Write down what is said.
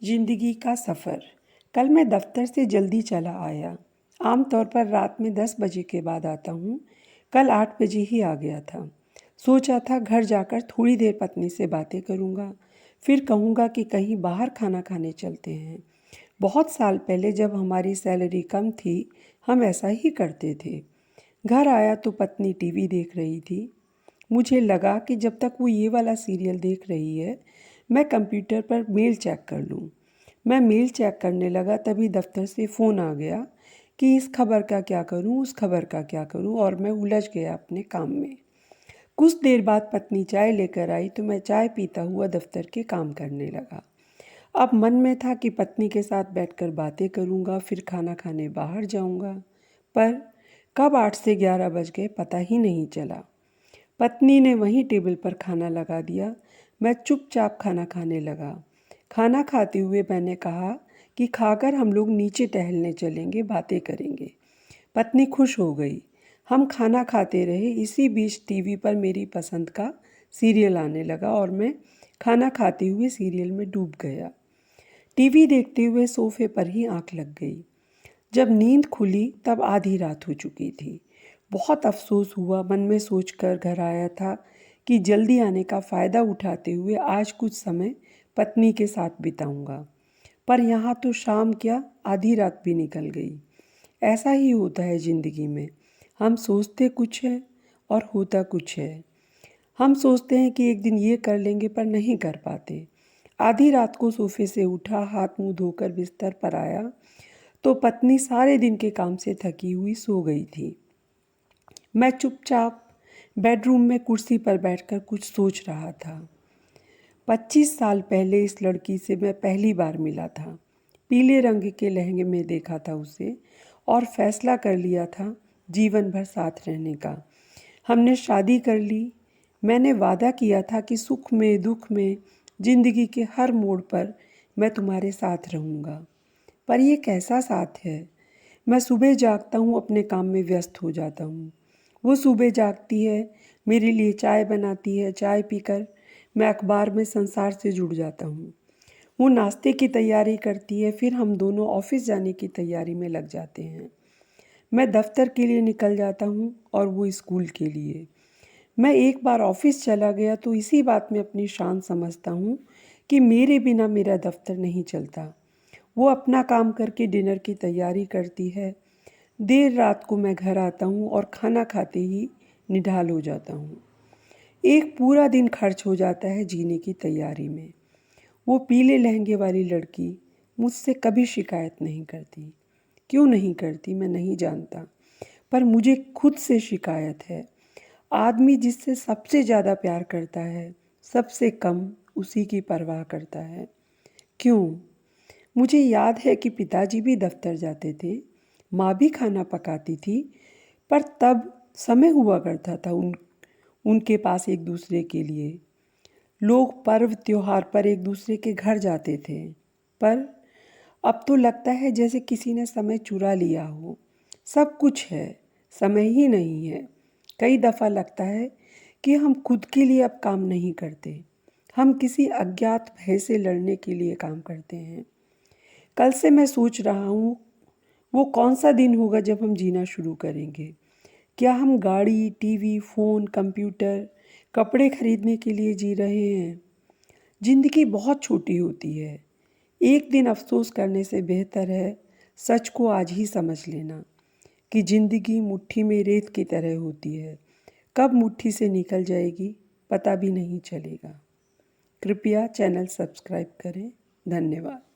जिंदगी का सफ़र। कल मैं दफ्तर से जल्दी चला आया। आमतौर पर रात में 10 बजे के बाद आता हूँ। कल 8 बजे ही आ गया था। सोचा था घर जाकर थोड़ी देर पत्नी से बातें करूँगा, फिर कहूँगा कि कहीं बाहर खाना खाने चलते हैं। बहुत साल पहले जब हमारी सैलरी कम थी, हम ऐसा ही करते थे। घर आया तो पत्नी टीवी देख रही थी। मुझे लगा कि जब तक वो ये वाला सीरियल देख रही है, मैं कंप्यूटर पर मेल चेक कर लूँ। मैं मेल चेक करने लगा, तभी दफ्तर से फ़ोन आ गया कि इस खबर का क्या करूँ, उस खबर का क्या करूँ, और मैं उलझ गया अपने काम में। कुछ देर बाद पत्नी चाय लेकर आई तो मैं चाय पीता हुआ दफ्तर के काम करने लगा। अब मन में था कि पत्नी के साथ बैठकर बातें करूँगा, फिर खाना खाने बाहर जाऊँगा, पर कब 8 से 11 बज गए पता ही नहीं चला। पत्नी ने वहीं टेबल पर खाना लगा दिया। मैं चुपचाप खाना खाने लगा। खाना खाते हुए मैंने कहा कि खाकर हम लोग नीचे टहलने चलेंगे, बातें करेंगे। पत्नी खुश हो गई। हम खाना खाते रहे। इसी बीच टीवी पर मेरी पसंद का सीरियल आने लगा और मैं खाना खाते हुए सीरियल में डूब गया। टीवी देखते हुए सोफे पर ही आंख लग गई। जब नींद खुली तब आधी रात हो चुकी थी। बहुत अफसोस हुआ। मन में सोचकर घर आया था कि जल्दी आने का फ़ायदा उठाते हुए आज कुछ समय पत्नी के साथ बिताऊंगा। पर यहाँ तो शाम क्या, आधी रात भी निकल गई। ऐसा ही होता है ज़िंदगी में। हम सोचते कुछ है और होता कुछ है। हम सोचते हैं कि एक दिन ये कर लेंगे, पर नहीं कर पाते। आधी रात को सोफे से उठा, हाथ मुंह धोकर बिस्तर पर आया तो पत्नी सारे दिन के काम से थकी हुई सो गई थी। मैं चुपचाप बेडरूम में कुर्सी पर बैठकर कुछ सोच रहा था। 25 साल पहले इस लड़की से मैं पहली बार मिला था। पीले रंग के लहंगे में देखा था उसे और फैसला कर लिया था जीवन भर साथ रहने का। हमने शादी कर ली। मैंने वादा किया था कि सुख में दुख में जिंदगी के हर मोड़ पर मैं तुम्हारे साथ रहूँगा। पर ये कैसा साथ है? मैं सुबह जागता हूँ, अपने काम में व्यस्त हो जाता हूँ। वो सुबह जागती है, मेरे लिए चाय बनाती है। चाय पीकर मैं अखबार में संसार से जुड़ जाता हूँ। वो नाश्ते की तैयारी करती है, फिर हम दोनों ऑफिस जाने की तैयारी में लग जाते हैं। मैं दफ्तर के लिए निकल जाता हूँ और वो स्कूल के लिए। मैं एक बार ऑफिस चला गया तो इसी बात में अपनी शान समझता हूँ कि मेरे बिना मेरा दफ्तर नहीं चलता। वो अपना काम करके डिनर की तैयारी करती है। देर रात को मैं घर आता हूँ और खाना खाते ही निढाल हो जाता हूँ। एक पूरा दिन खर्च हो जाता है जीने की तैयारी में। वो पीले लहंगे वाली लड़की मुझसे कभी शिकायत नहीं करती। क्यों नहीं करती मैं नहीं जानता, पर मुझे खुद से शिकायत है। आदमी जिससे सबसे ज़्यादा प्यार करता है, सबसे कम उसी की परवाह करता है। क्यों? मुझे याद है कि पिताजी भी दफ्तर जाते थे, माँ भी खाना पकाती थी, पर तब समय हुआ करता था उनके पास एक दूसरे के लिए। लोग पर्व त्योहार पर एक दूसरे के घर जाते थे, पर अब तो लगता है जैसे किसी ने समय चुरा लिया हो। सब कुछ है, समय ही नहीं है। कई दफ़ा लगता है कि हम खुद के लिए अब काम नहीं करते, हम किसी अज्ञात भय से लड़ने के लिए काम करते हैं। कल से मैं सोच रहा हूँ वो कौन सा दिन होगा जब हम जीना शुरू करेंगे। क्या हम गाड़ी, टीवी, फ़ोन, कंप्यूटर, कपड़े खरीदने के लिए जी रहे हैं? ज़िंदगी बहुत छोटी होती है। एक दिन अफसोस करने से बेहतर है सच को आज ही समझ लेना कि ज़िंदगी मुट्ठी में रेत की तरह होती है। कब मुट्ठी से निकल जाएगी पता भी नहीं चलेगा। कृपया चैनल सब्सक्राइब करें। धन्यवाद।